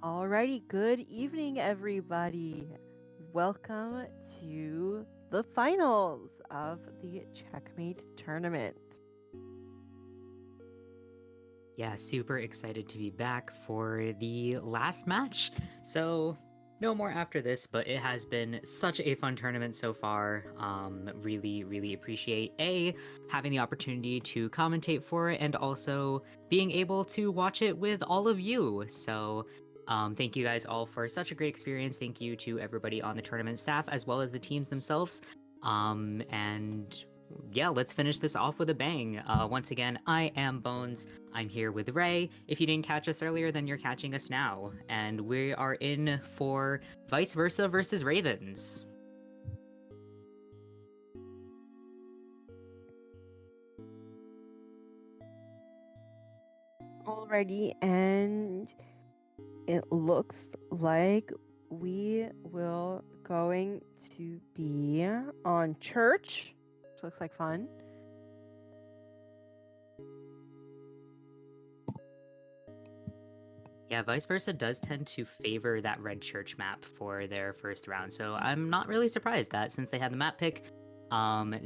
Alrighty, good evening, everybody. Welcome to the finals of the Checkmate tournament. Yeah, super excited to be back for the last match. So, no more after this, but it has been such a fun tournament so far. Really appreciate having the opportunity to commentate for it and also being able to watch it with all of you. So, thank you guys all for such a great experience. Thank you to everybody on the tournament staff as well as the teams themselves. And yeah, let's finish this off with a bang. Once again, I am Bones. I'm here with Ray. If you didn't catch us earlier, then you're catching us now. And we are in for Vice Versa versus Ravens. Alrighty, and it looks like we will going to be on church. This looks like fun. Yeah, Vice Versa does tend to favor that red church map for their first round, so I'm not really surprised that since they had the map pick,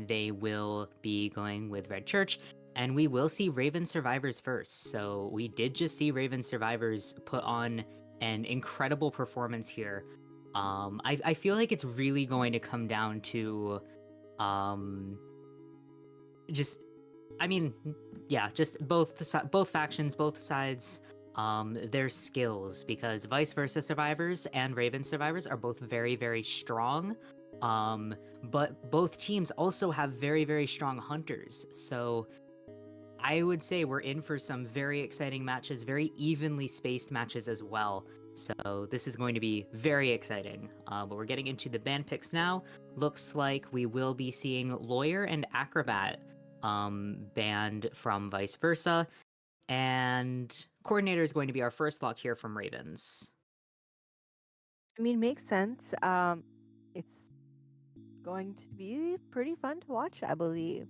they will be going with red church, and we will see Raven Survivors first. So we did just see Raven Survivors put on an incredible performance here. I feel like it's really going to come down to, just, I mean, yeah, just both factions, both sides, their skills, because Vice Versa Survivors and Raven Survivors are both very strong. But both teams also have very strong hunters. So I would say we're in for some very exciting matches, very evenly spaced matches as well. So this is going to be very exciting. But we're getting into the band picks now. Looks like we will be seeing Lawyer and Acrobat banned from Vice Versa. And Coordinator is going to be our first lock here from Ravens. I mean, makes sense. It's going to be pretty fun to watch, I believe.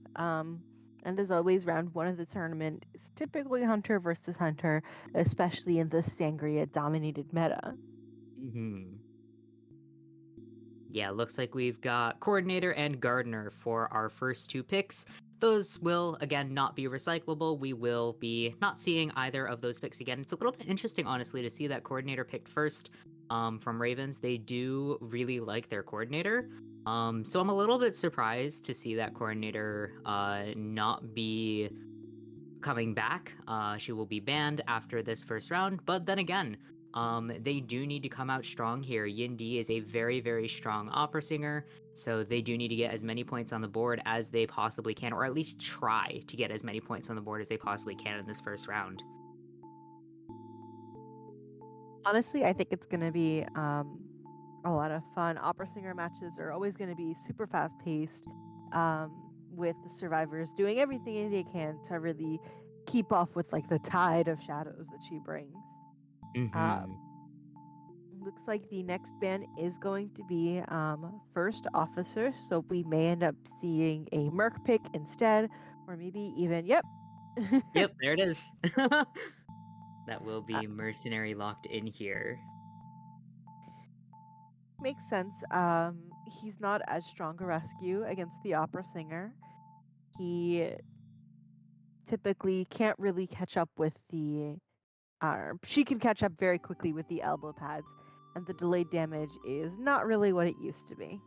And as always, round one of the tournament is typically Hunter versus Hunter, especially in the Sangria dominated meta. Mm-hmm. Yeah, looks like we've got Coordinator and Gardener for our first two picks. Those will, again, not be recyclable. We will be not seeing either of those picks again. It's a little bit interesting, honestly, to see that Coordinator picked first from Ravens. They do really like their Coordinator. So I'm a little bit surprised to see that Coordinator not be coming back. She will be banned after this first round. But then again, they do need to come out strong here. Yindi is a very strong opera singer, so they do need to get as many points on the board as they possibly can, or at least try to get as many points on the board as they possibly can in this first round. Honestly, I think it's going to be a lot of fun. Opera singer matches are always going to be super fast paced, with the survivors doing everything they can to really keep off with like the tide of shadows that she brings. Mm-hmm. Um, looks like the next band is going to be First Officer, so we may end up seeing a Merc pick instead, or maybe even, yep. Yep, there it is. That will be Mercenary locked in here. Makes sense. He's not as strong a rescue against the opera singer. He typically can't really catch up with the. She can catch up very quickly with the elbow pads, and the delayed damage is not really what it used to be.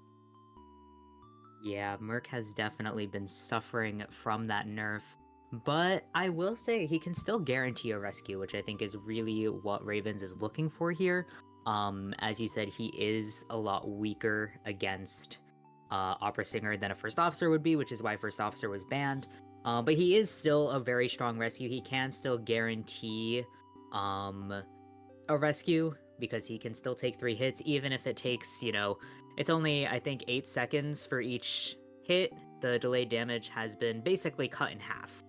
Yeah, Merc has definitely been suffering from that nerf. But I will say he can still guarantee a rescue, which I think is really what Ravens is looking for here. As you said, he is a lot weaker against Opera Singer than a First Officer would be, which is why First Officer was banned. But he is still a very strong rescue. He can still guarantee a rescue because he can still take 3 hits, even if it takes, it's only, I think, 8 seconds for each hit. The delayed damage has been basically cut in half.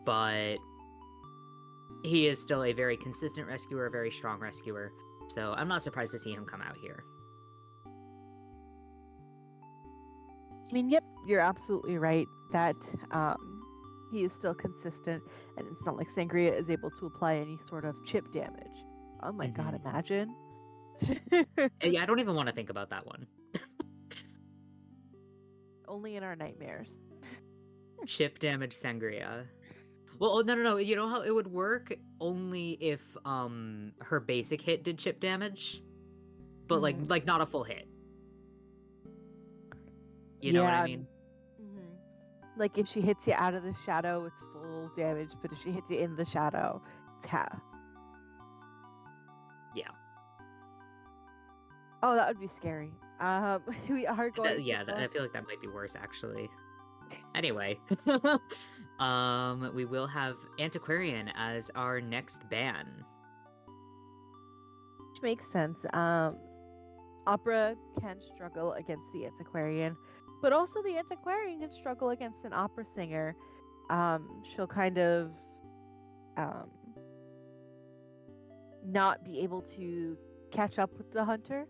But he is still a very consistent rescuer, a very strong rescuer. So I'm not surprised to see him come out here. I mean, yep, you're absolutely right that he is still consistent, and it's not like Sangria is able to apply any sort of chip damage. Oh my god, imagine. Yeah, I don't even want to think about that one. Only in our nightmares. Chip damage sangria. Well, no. You know how it would work? Only if her basic hit did chip damage, but like not a full hit. You know what I mean? Like if she hits you out of the shadow, it's full damage, but if she hits you in the shadow, it's half. Yeah. Oh, that would be scary. We are going. I feel like that might be worse actually. Anyway, we will have Antiquarian as our next ban. Which makes sense. Opera can struggle against the Antiquarian, but also the Antiquarian can struggle against an opera singer. She'll kind of not be able to catch up with the hunter,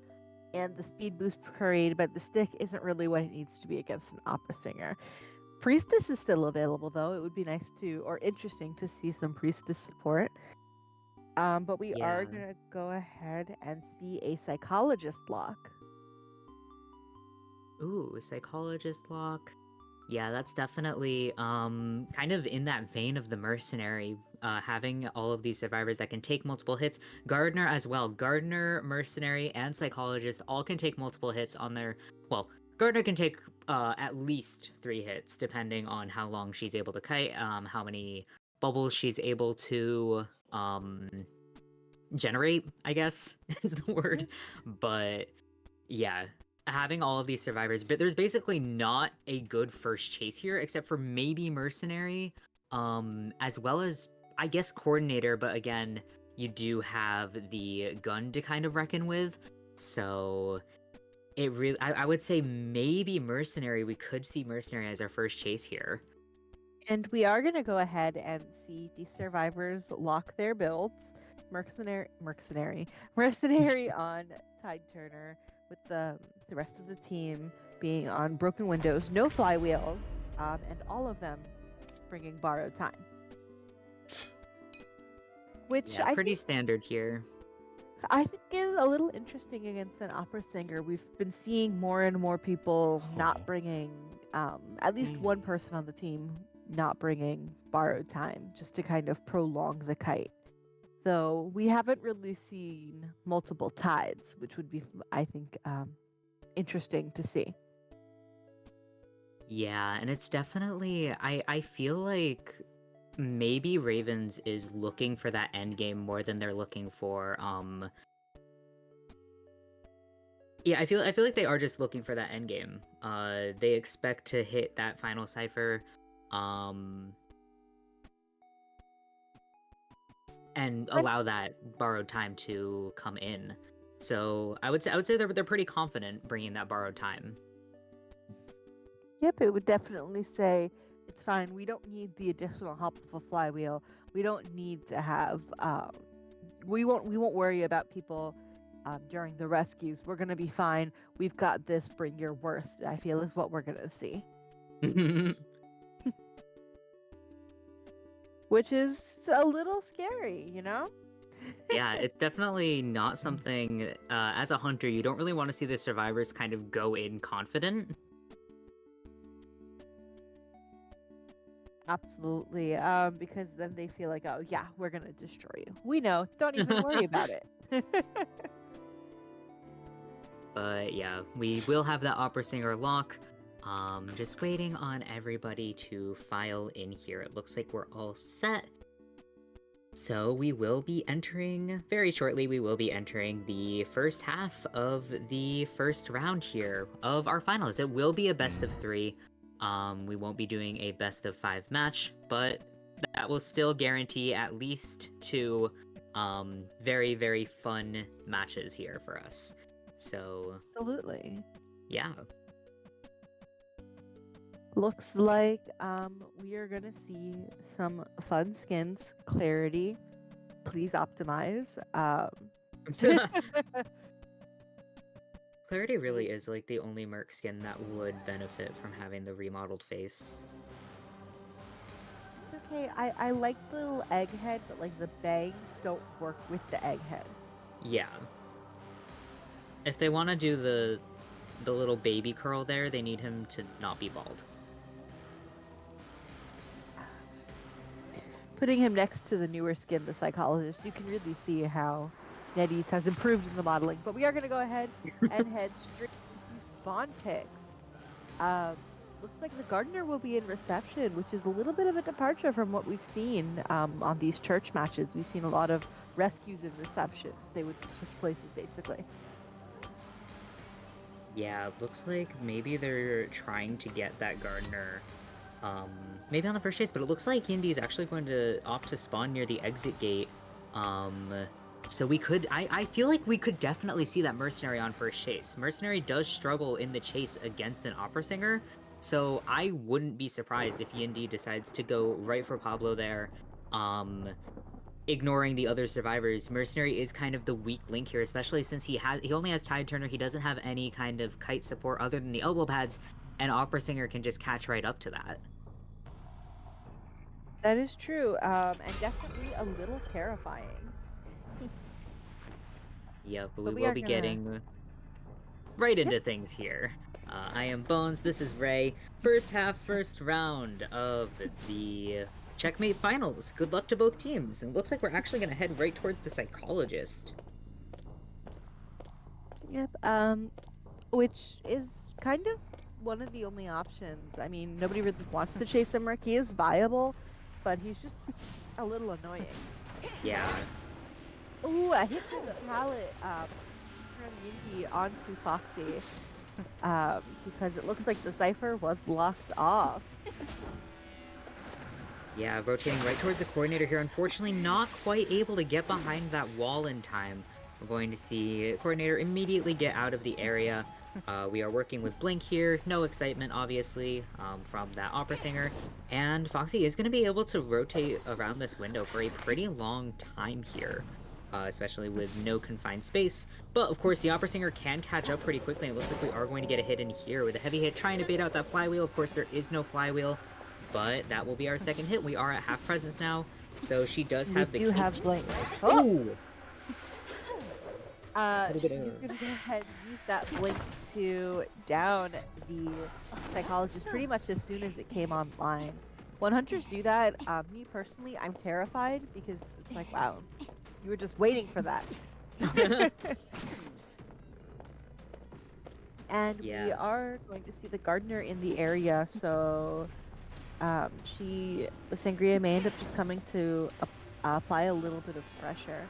and the speed boost created by the stick isn't really what it needs to be against an opera singer. Priestess is still available, though. It would be nice or interesting to see some Priestess support. But we are going to go ahead and see a Psychologist lock. Ooh, Psychologist lock. Yeah, that's definitely kind of in that vein of the Mercenary, having all of these survivors that can take multiple hits. Gardener as well. Gardener, Mercenary, and Psychologist all can take multiple hits on their... Well, Gardener can take at least 3 hits, depending on how long she's able to kite, how many bubbles she's able to generate, I guess, is the word. But yeah, having all of these survivors, but there's basically not a good first chase here, except for maybe Mercenary, as well as, I guess, Coordinator, but again, you do have the gun to kind of reckon with, so it really, I would say maybe Mercenary, we could see Mercenary as our first chase here. And we are going to go ahead and see the survivors lock their builds. Mercenary on Tide Turner, with the rest of the team being on Broken Windows, no flywheels, and all of them bringing Borrowed Time. Which I pretty standard here. I think is a little interesting against an opera singer. We've been seeing more and more people not bringing, at least one person on the team not bringing Borrowed Time, just to kind of prolong the kite. So we haven't really seen multiple tides, which would be, I think, interesting to see. Yeah, and it's definitely, I feel like maybe Ravens is looking for that end game more than they're looking for, yeah, I feel like they are just looking for that end game. They expect to hit that final cipher, and allow that Borrowed Time to come in. So I would say they're pretty confident bringing that Borrowed Time. Yep, it would definitely say it's fine. We don't need the additional help of a flywheel. We don't need to have. We won't worry about people during the rescues. We're gonna be fine. We've got this. Bring your worst. I feel is what we're gonna see. Which is a little scary, you know? Yeah, it's definitely not something, as a hunter, you don't really want to see the survivors kind of go in confident. Absolutely, because then they feel like, oh yeah, we're gonna destroy you. We know, don't even worry about it. But yeah, we will have that opera singer lock. Just waiting on everybody to file in here. It looks like we're all set. So we will be entering, very shortly, we will be entering the first half of the first round here of our finals. It will be a best of 3. We won't be doing a best of 5 match, but that will still guarantee at least 2 very, very fun matches here for us. So absolutely. Yeah. Looks like we are gonna see some fun skins. Clarity, please optimize. Clarity really is like the only Merc skin that would benefit from having the remodeled face. Hey, I like the little egghead, but like the bangs don't work with the egghead. Yeah. If they want to do the little baby curl there, they need him to not be bald. Putting him next to the newer skin, the psychologist, you can really see how NetEase has improved in the modeling. But we are going to go ahead and head straight into spawn picks. Looks like the gardener will be in reception, which is a little bit of a departure from what we've seen on these church matches. We've seen a lot of rescues in reception. They would switch places, basically. Yeah, looks like maybe they're trying to get that gardener, maybe on the first chase, but it looks like Indy is actually going to opt to spawn near the exit gate. So we could, I feel like we could definitely see that Mercenary on first chase. Mercenary does struggle in the chase against an opera singer, so I wouldn't be surprised if Yindi decides to go right for Pablo there, ignoring the other survivors. Mercenary is kind of the weak link here, especially since he only has Tide Turner. He doesn't have any kind of kite support other than the elbow pads, and Opera Singer can just catch right up to that. That is true, and definitely a little terrifying. Yep, but But we we will are be gonna... getting right into things here. I am Bones, this is Ray. First half, first round of the Checkmate finals. Good luck to both teams. And it looks like we're actually going to head right towards the psychologist. Yep, which is kind of one of the only options. I mean, nobody really wants to chase him. He is viable, but he's just a little annoying. Yeah. Ooh, I hit through the pallet from Yindy onto Foxy because it looks like the Cypher was locked off. Yeah, rotating right towards the coordinator here. Unfortunately, not quite able to get behind that wall in time. We're going to see coordinator immediately get out of the area. We are working with Blink here. No excitement, obviously, from that opera singer. And Foxy is going to be able to rotate around this window for a pretty long time here, especially with no confined space. But, of course, the opera singer can catch up pretty quickly. It looks like we are going to get a hit in here with a heavy hit, trying to bait out that flywheel. Of course, there is no flywheel, but that will be our second hit. We are at half presence now, so she does have the key. You have Blink. Oh! She's gonna go ahead and use that Blink to down the psychologist pretty much as soon as it came online. When hunters do that, me personally, I'm terrified because it's like, wow, you were just waiting for that. And Yeah. we are going to see the gardener in the area, so the Sangria may end up just coming to apply a little bit of pressure.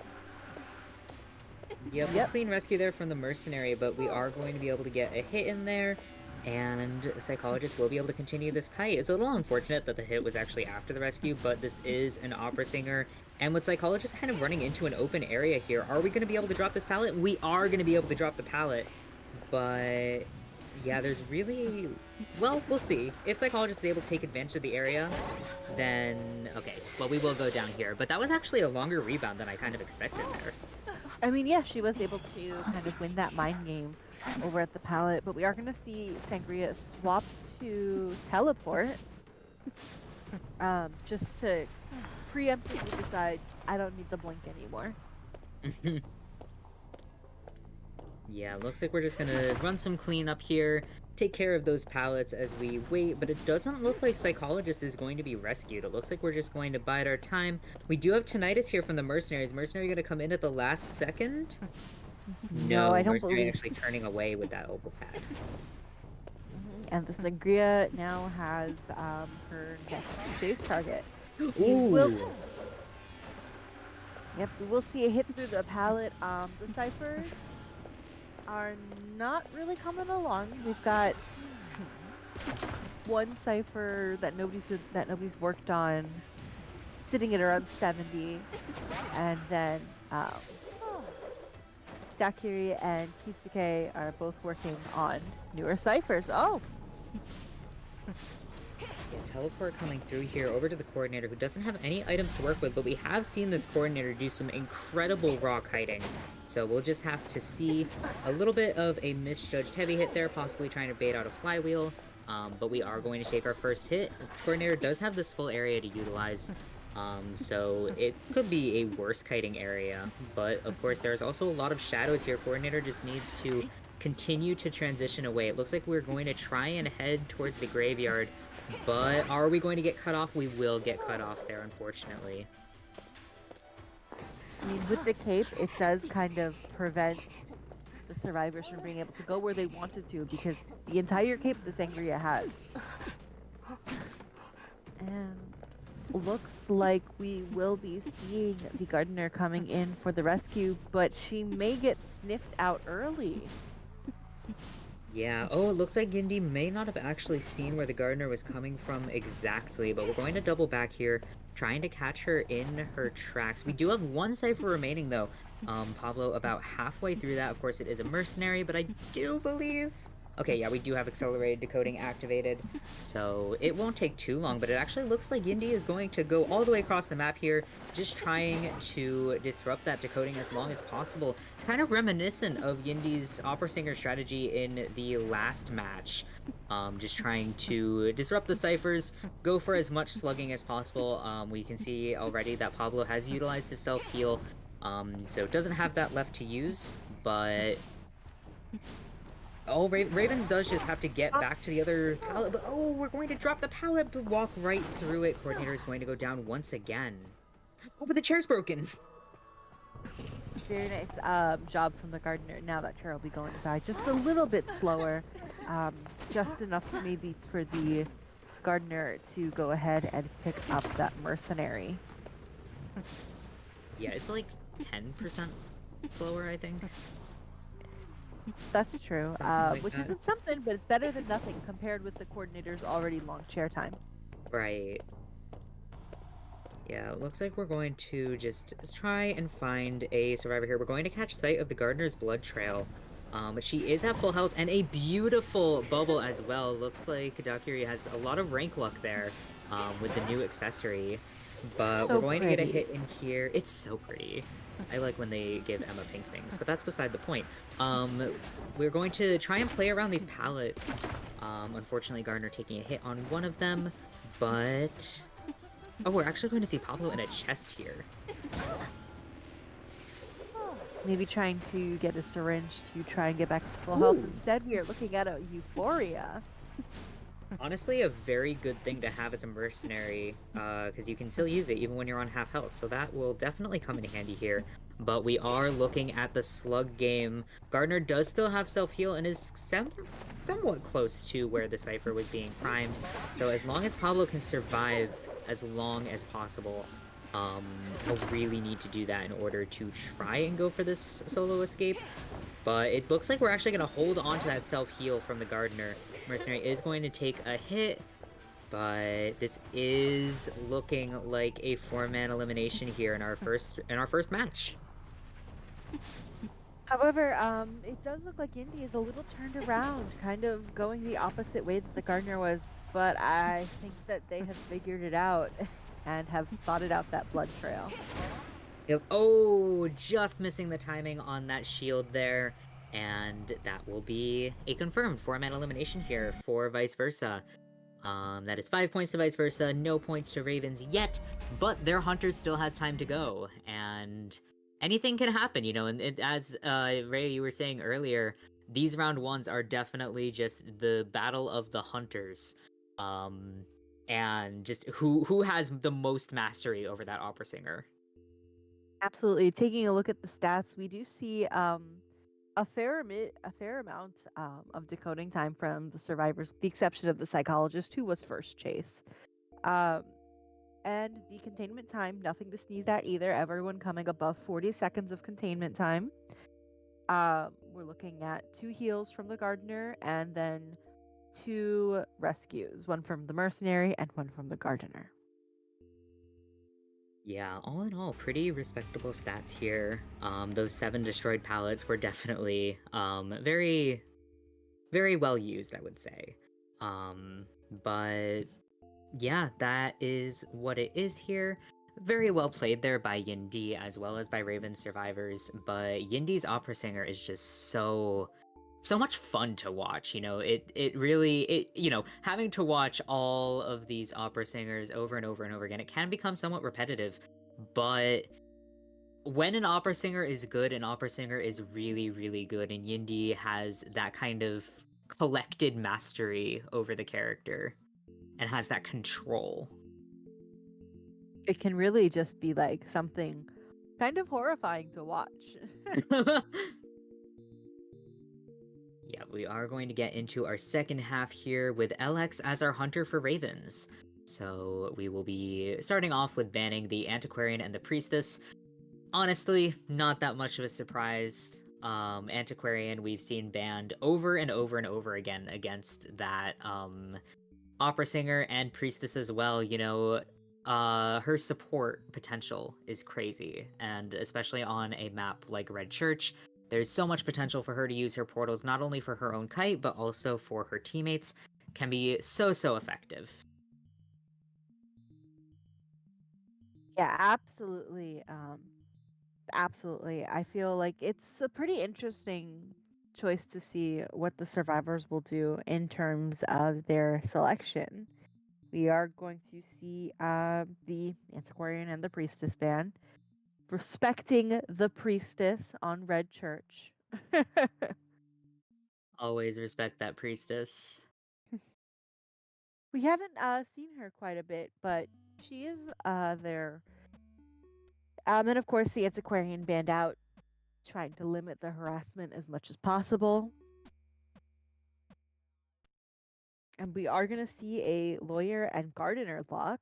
Yep, clean rescue there from the mercenary, but we are going to be able to get a hit in there, and Psychologist will be able to continue this kite. It's a little unfortunate that the hit was actually after the rescue, but this is an opera singer, and with Psychologist kind of running into an open area here, are we going to be able to drop this pallet? We are going to be able to drop the pallet, but yeah, there's really... Well, we'll see. If Psychologist is able to take advantage of the area, then... Okay, well, we will go down here, but that was actually a longer rebound than I kind of expected there. I mean, yeah, she was able to kind of win that mind game over at the pallet, but we are going to see Sangria swap to teleport, just to preemptively decide, I don't need the blink anymore. Yeah, looks like we're just gonna run some cleanup here, take care of those pallets as we wait, but it doesn't look like Psychologist is going to be rescued. It looks like we're just going to bide our time. We do have Tinnitus here from the Mercenaries. Mercenary gonna come in at the last second? No, I don't Mercenary believe... actually turning away with that elbow pad. And the Sangria now has her next safe target. Ooh! Yep, we will see a hit through the pallet. The Cyphers are not really coming along. We've got one Cypher that nobody's worked on, sitting at around 70, and then Dakiri and Kisuke are both working on newer Cyphers. Oh! Yeah, teleport coming through here over to the coordinator who doesn't have any items to work with, but we have seen this coordinator do some incredible raw kiting. So we'll just have to see a little bit of a misjudged heavy hit there, possibly trying to bait out a flywheel. but we are going to take our first hit. Coordinator does have this full area to utilize, so it could be a worse kiting area, but of course there's also a lot of shadows here. Coordinator just needs to continue to transition away. It looks like we're going to try and head towards the graveyard, but are we going to get cut off? We will get cut off there, unfortunately. I mean, with the cape, it does kind of prevent the survivors from being able to go where they wanted to, because the entire cape the Sangria has. And looks like we will be seeing the gardener coming in for the rescue, but she may get sniffed out early. Yeah, oh, it looks like Yindi may not have actually seen where the gardener was coming from exactly, but we're going to double back here, trying to catch her in her tracks. We do have one cipher remaining, though. Pablo about halfway through that. Of course, it is a mercenary, but I do believe... Okay, yeah, we do have accelerated decoding activated, so it won't take too long, but it actually looks like Yindi is going to go all the way across the map here, just trying to disrupt that decoding as long as possible. It's kind of reminiscent of Yindi's Opera Singer strategy in the last match, just trying to disrupt the ciphers, go for as much slugging as possible. We can see already that Pablo has utilized his self-heal, so doesn't have that left to use, but... Oh, Ravens does just have to get back to the other pallet, but oh, we're going to drop the pallet, but walk right through it. Coordinator is going to go down once again. Oh, but the chair's broken. Very nice job from the gardener. Now that chair will be going by just a little bit slower, just enough maybe for the gardener to go ahead and pick up that mercenary. Yeah, it's like 10% slower, I think. That's true, Like which that. isn't something, but it's better than nothing compared with the coordinator's already long chair time. Right. Yeah, it looks like we're going to just try and find a survivor here. We're going to catch sight of the gardener's blood trail. But she is at full health and a beautiful bubble as well. Looks like Dakiri has a lot of rank luck there with the new accessory. But So we're going to get a pretty. hit in here. It's so pretty. I like when they give Emma pink things, but that's beside the point. We're going to try and play around these pallets. Unfortunately, Gardner taking a hit on one of them, but... Oh, we're actually going to see Pablo in a chest here. Maybe trying to get a syringe to try and get back to full health. Ooh. Instead, we are looking at a Euphoria. Honestly, a very good thing to have as a mercenary, because you can still use it even when you're on half health, so that will definitely come in handy here. But we are looking at the slug game. Gardner does still have self-heal and is somewhat close to where the Cypher was being primed, so as long as Pablo can survive as long as possible, he'll really need to do that in order to try and go for this solo escape. But it looks like we're actually going to hold on to that self-heal from the Gardener. Mercenary is going to take a hit, but this is looking like a 4-man elimination here in our first match. However, it does look like Indy is a little turned around, kind of going the opposite way that the gardener was, but I think that they have figured it out and have spotted out that blood trail. Yep. Oh, just missing the timing on that shield there. And that will be a confirmed 4-man elimination here for Vice Versa. That is 5 points to Vice Versa, no points to Ravens yet, but their Hunters still has time to go, and anything can happen, you know, and as Ray, you were saying earlier, these round ones are definitely just the battle of the Hunters, and just who has the most mastery over that opera singer. Absolutely. Taking a look at the stats, we do see a fair amount of decoding time from the survivors, with the exception of the psychologist who was first chase. And the containment time, nothing to sneeze at either. Everyone coming above 40 seconds of containment time. We're looking at 2 heals from the gardener and then 2 rescues, one from the mercenary and one from the gardener. Yeah, all in all, pretty respectable stats here. Those 7 destroyed pallets were definitely very, very well used, I would say. But yeah, that is what it is here. Very well played there by Yindi as well as by Raven Survivors, but Yindi's opera singer is just so so much fun to watch. It really having to watch all of these opera singers over and over and over again, it can become somewhat repetitive. But when an opera singer is good, an opera singer is really, really good, and Yindi has that kind of collected mastery over the character and has that control. It can really just be like something kind of horrifying to watch. Yeah, we are going to get into our second half here with LX as our hunter for ravens. So we will be starting off with banning the Antiquarian and the Priestess. Honestly, not that much of a surprise. Antiquarian we've seen banned over and over and over again against that opera singer and Priestess as well. Her support potential is crazy, and especially on a map like Red Church, there's so much potential for her to use her portals, not only for her own kite, but also for her teammates. Can be so effective. Yeah, absolutely. Absolutely. I feel like it's a pretty interesting choice to see what the survivors will do in terms of their selection. We are going to see the Antiquarian and the Priestess ban, respecting the Priestess on Red Church. Always respect that Priestess. We haven't seen her quite a bit, but she is there. And of course, the Antiquarian banned out, trying to limit the harassment as much as possible. And we are going to see a lawyer and gardener lock.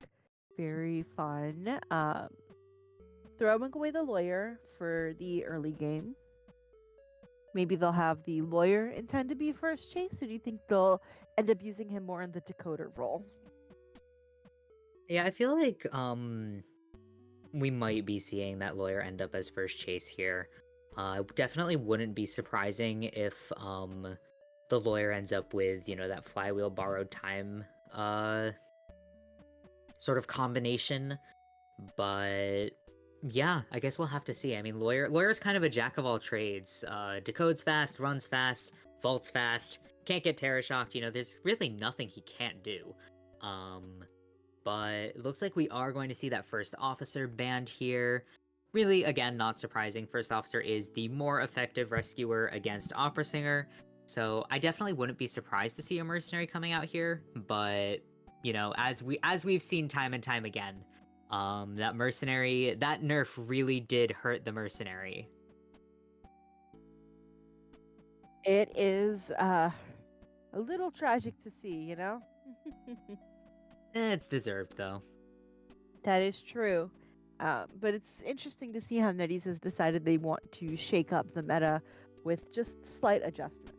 Very fun. Throwing away the lawyer for the early game. Maybe they'll have the lawyer intend to be first chase, or do you think they'll end up using him more in the decoder role? Yeah, I feel like we might be seeing that lawyer end up as first chase here. Definitely wouldn't be surprising if the lawyer ends up with, that flywheel borrowed time sort of combination. But yeah, I guess we'll have to see. I mean, lawyer's kind of a jack of all trades. Decodes fast, runs fast, vaults fast, can't get terror shocked. There's really nothing he can't do. But it looks like we are going to see that first officer banned here. Really, again, not surprising. First officer is the more effective rescuer against opera singer. So I definitely wouldn't be surprised to see a mercenary coming out here. But as we've seen time and time again, that mercenary, that nerf really did hurt the mercenary. It is a little tragic to see, It's deserved though. That is true. But it's interesting to see how NetEase has decided they want to shake up the meta with just slight adjustments.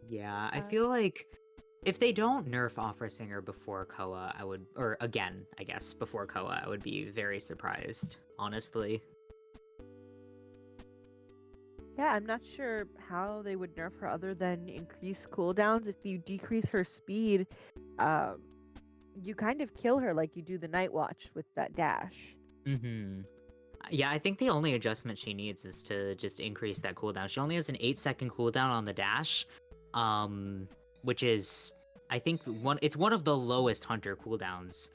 Yeah, I feel like if they don't nerf Opera Singer before Koa, or again, I guess, before Koa, I would be very surprised, honestly. Yeah, I'm not sure how they would nerf her other than increase cooldowns. If you decrease her speed, you kind of kill her like you do the Night Watch with that dash. Mm-hmm. Yeah, I think the only adjustment she needs is to just increase that cooldown. She only has an 8-second cooldown on the dash, which is, I think, it's one of the lowest Hunter cooldowns.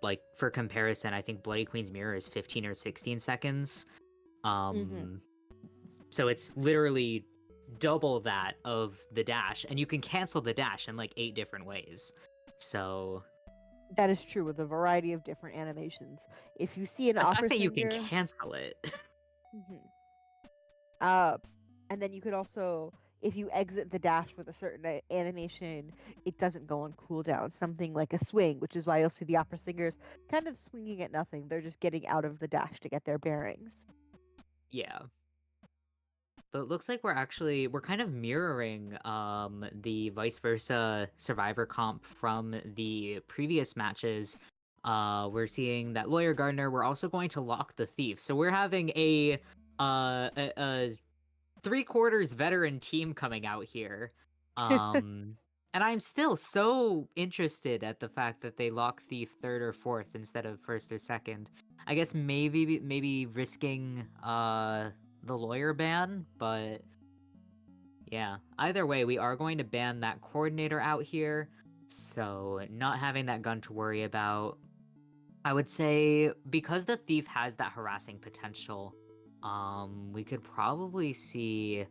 Like, for comparison, I think Bloody Queen's Mirror is 15 or 16 seconds. So it's literally double that of the dash, and you can cancel the dash in like 8 different ways. So that is true with a variety of different animations. If you see an opera fact that singer, you can cancel it. And then you could also, if you exit the dash with a certain animation, it doesn't go on cooldown. Something like a swing, which is why you'll see the opera singers kind of swinging at nothing. They're just getting out of the dash to get their bearings. Yeah. But it looks like we're kind of mirroring the vice versa survivor comp from the previous matches. We're seeing that lawyer Gardner, we're also going to lock the thief. So we're having a 3/4 veteran team coming out here. And I'm still so interested at the fact that they lock thief 3rd or 4th instead of 1st or 2nd. I guess maybe risking the lawyer ban, but yeah. Either way, we are going to ban that coordinator out here, so not having that gun to worry about. I would say because the thief has that harassing potential, we could probably see,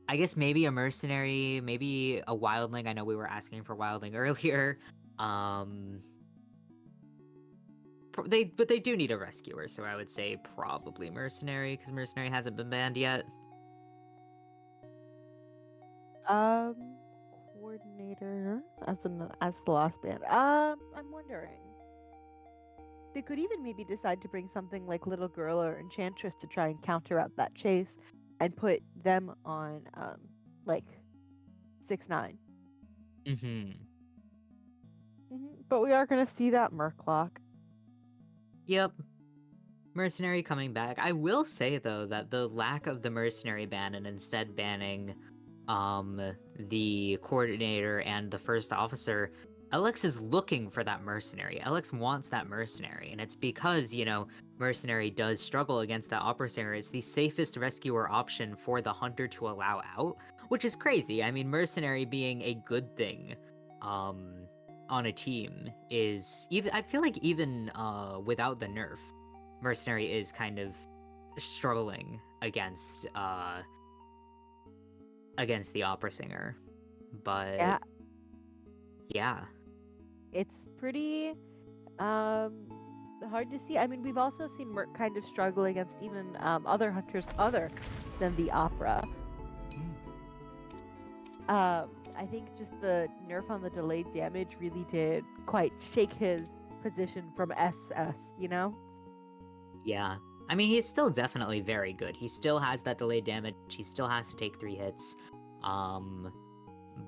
I guess maybe a mercenary, maybe a wildling. I know we were asking for wildling earlier. But they do need a rescuer, so I would say probably mercenary, because mercenary hasn't been banned yet. Coordinator as the last band. I'm wondering. They could even maybe decide to bring something like Little Girl or Enchantress to try and counter out that chase, and put them on like 6-9. But we are gonna see that Murklock. Yep. Mercenary coming back. I will say though that the lack of the mercenary ban and instead banning the coordinator and the first officer, Alex is looking for that mercenary. Alex wants that mercenary, and it's because, you know, mercenary does struggle against that opera singer. It's the safest rescuer option for the hunter to allow out, which is crazy. I mean, mercenary being a good thing on a team is, even I feel like even without the nerf, mercenary is kind of struggling against the opera singer. But yeah. It's pretty hard to see. I mean, we've also seen Merc kind of struggle against even other hunters other than the opera. I think just the nerf on the delayed damage really did quite shake his position from SS, you know? Yeah. I mean, he's still definitely very good. He still has that delayed damage. He still has to take 3 hits.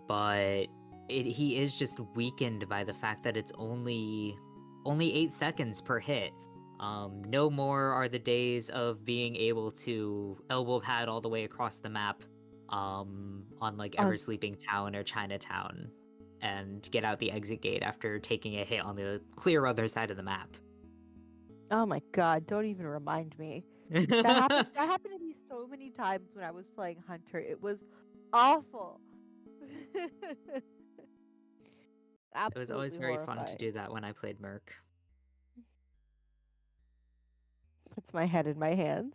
But he is just weakened by the fact that it's only 8 seconds per hit. No more are the days of being able to elbow pad all the way across the map on like Ever Sleeping Town or Chinatown and get out the exit gate after taking a hit on the clear other side of the map. Oh my god, don't even remind me. That happened to me so many times when I was playing Hunter. It was awful. It was always very fun to do that when I played Merc. Puts my head in my hands.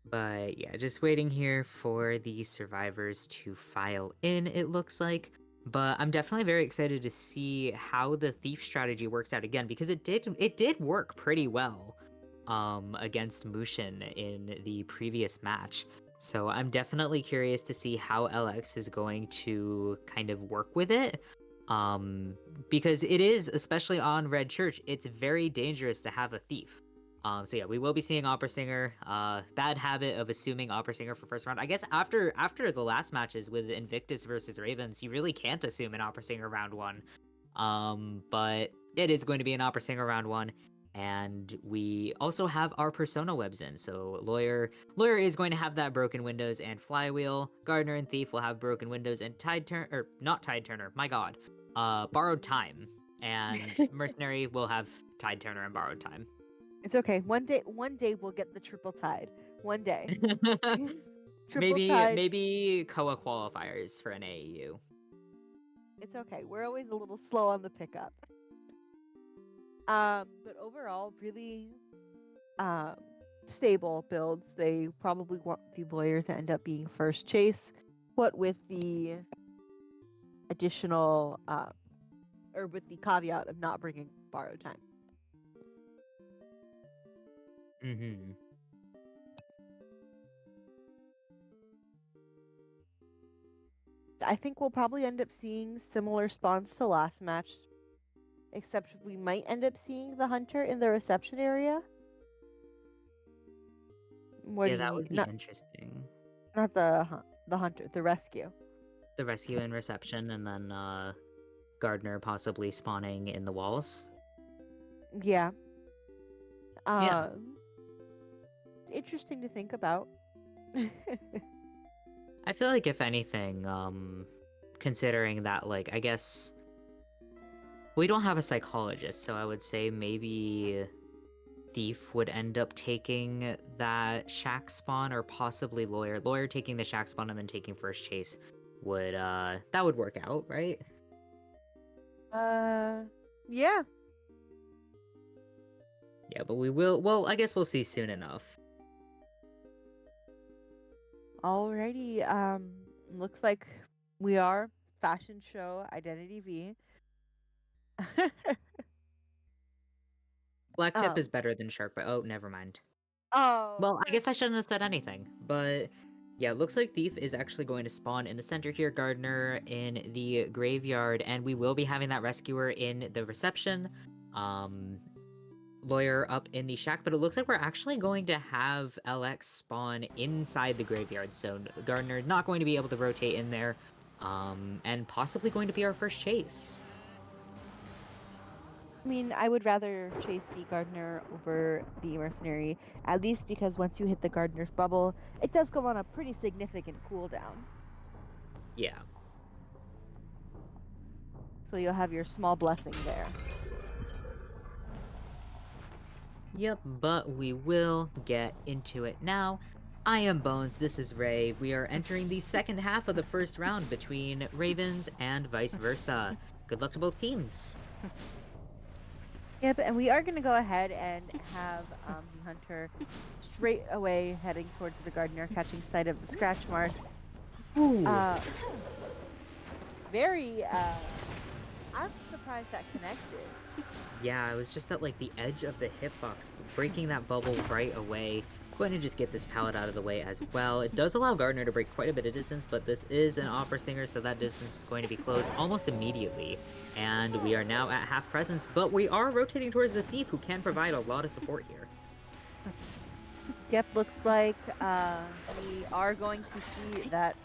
But yeah, just waiting here for the survivors to file in, it looks like. But I'm definitely very excited to see how the thief strategy works out again, because it did work pretty well against Mushin in the previous match. So I'm definitely curious to see how LX is going to kind of work with it. Because it is, especially on Red Church, it's very dangerous to have a thief. So yeah, we will be seeing Opera Singer. Bad habit of assuming Opera Singer for first round. I guess after the last matches with Invictus versus Ravens, you really can't assume an Opera Singer round 1. But it is going to be an Opera Singer round 1. And we also have our Persona webs in. So Lawyer is going to have that Broken Windows and Flywheel. Gardener and Thief will have Broken Windows and not Tide Turner, my god. Borrowed Time. And Mercenary will have Tide Turner and Borrowed Time. It's okay. One day we'll get the triple tide. One day. Maybe Koa qualifiers for an AAU. It's okay. We're always a little slow on the pickup. But overall, really stable builds. They probably want the Lawyer to end up being first chase. What with the additional or with the caveat of not bringing Borrowed Time. Mm-hmm. I think we'll probably end up seeing similar spawns to last match, except we might end up seeing the Hunter in the reception area. That would be interesting. Not the Hunter, the rescue. The rescue and reception, and then Gardener possibly spawning in the walls. Yeah. Interesting to think about. I feel like if anything, considering that, like, I guess we don't have a psychologist, so I would say maybe Thief would end up taking that shack spawn, or possibly Lawyer. Lawyer taking the shack spawn and then taking first chase would that would work out, right? Yeah. Yeah, but we will. Well, I guess we'll see soon enough. Alrighty. Looks like we are Fashion Show Identity V. Black tip is um. better than shark, but oh, never mind. Oh. Well, I guess I shouldn't have said anything, but yeah, looks like Thief is actually going to spawn in the center here, Gardener in the graveyard, and we will be having that Rescuer in the reception, Lawyer up in the shack, but it looks like we're actually going to have LX spawn inside the graveyard, so Gardener not going to be able to rotate in there, and possibly going to be our first chase. I mean, I would rather chase the Gardener over the Mercenary, at least because once you hit the Gardener's bubble, it does go on a pretty significant cooldown. Yeah. So you'll have your small blessing there. Yep, but we will get into it now. I am Bones, this is Ray. We are entering the second half of the first round between Ravens and vice versa. Good luck to both teams. Yep, and we are going to go ahead and have the Hunter straight away heading towards the Gardener, catching sight of the scratch mark. Ooh. I'm surprised that connected. Yeah, it was just that, like, the edge of the hitbox, breaking that bubble right away. Going to just get this pallet out of the way as well. It does allow Gardener to break quite a bit of distance, but this is an opera singer, so that distance is going to be closed almost immediately. And we are now at half presence, but we are rotating towards the Thief, who can provide a lot of support here. Yep, looks like we are going to see that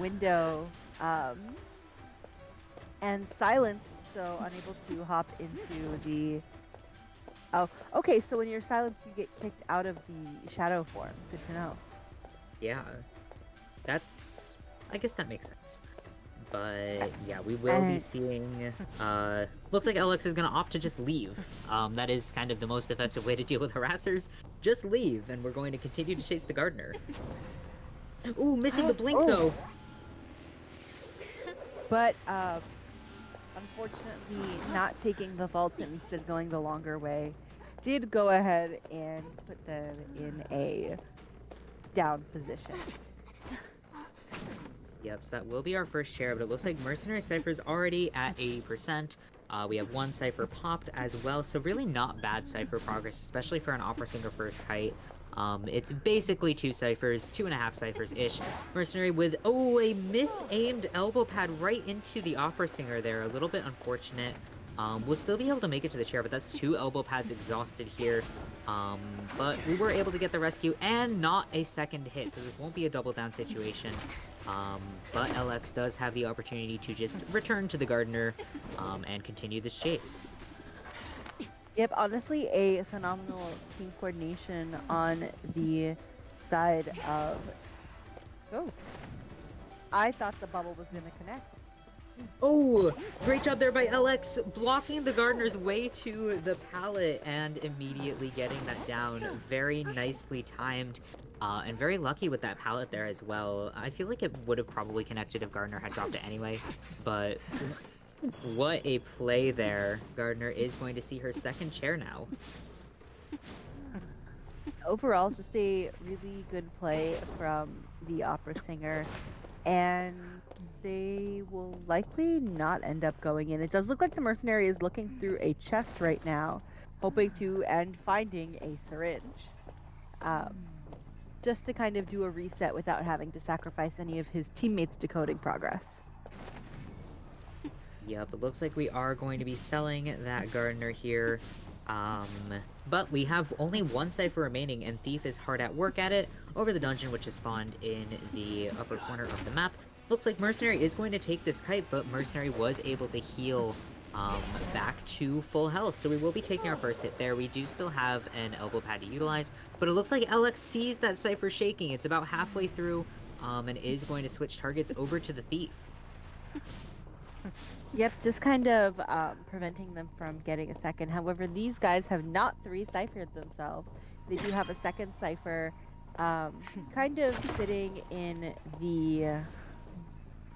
window and silence, so unable to hop into the... Oh, okay, so when you're silenced, you get kicked out of the shadow form. Good to know. Yeah, that's... I guess that makes sense. But yeah, we will be seeing... looks like LX is going to opt to just leave. That is kind of the most effective way to deal with harassers. Just leave, and we're going to continue to chase the Gardener. Ooh, missing the blink, though! But, unfortunately, not taking the vault and instead going the longer way, did go ahead and put them in a down position. Yep, so that will be our first share, but it looks like Mercenary Cypher's already at 80%. We have one Cypher popped as well, so really not bad Cypher progress, especially for an Opera Singer first kite. It's basically 2 Cyphers, 2.5 Cyphers-ish. Mercenary with, oh, a mis-aimed elbow pad right into the Opera Singer there. A little bit unfortunate. We'll still be able to make it to the chair, but that's 2 elbow pads exhausted here. But we were able to get the rescue and not a second hit, so this won't be a double down situation. But LX does have the opportunity to just return to the Gardener and continue this chase. Yep, honestly, a phenomenal team coordination on the side of... Oh. I thought the bubble was going to connect. Oh, great job there by LX, blocking the Gardener's way to the pallet and immediately getting that down. Very nicely timed, and very lucky with that pallet there as well. I feel like it would have probably connected if Gardener had dropped it anyway, but what a play there. Gardener is going to see her second chair now. Overall, just a really good play from the opera singer, and they will likely not end up going in. It does look like the Mercenary is looking through a chest right now, hoping to and finding a syringe. Just to kind of do a reset without having to sacrifice any of his teammates' decoding progress. Yep, it looks like we are going to be selling that Gardener here. But we have only one Cypher remaining, and Thief is hard at work at it over the dungeon, which is spawned in the upper corner of the map. Looks like Mercenary is going to take this kite, but Mercenary was able to heal back to full health, so we will be taking our first hit there. We do still have an elbow pad to utilize, but it looks like LX sees that Cypher shaking. It's about halfway through, and is going to switch targets over to the Thief. Yep, just kind of preventing them from getting a second. However, these guys have not three-ciphered themselves. They do have a second cipher, kind of sitting in the,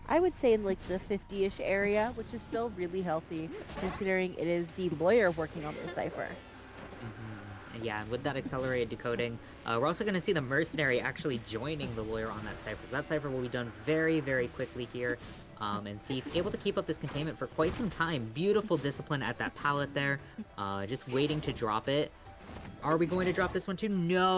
I would say in like the 50-ish area, which is still really healthy considering it is the lawyer working on the cipher. Yeah, and with that accelerated decoding, we're also going to see the mercenary actually joining the lawyer on that cipher. So that cipher will be done very, very quickly here. And Thief able to keep up this containment for quite some time. Beautiful discipline at that pallet there. Just waiting to drop it. Are we going to drop this one too? No.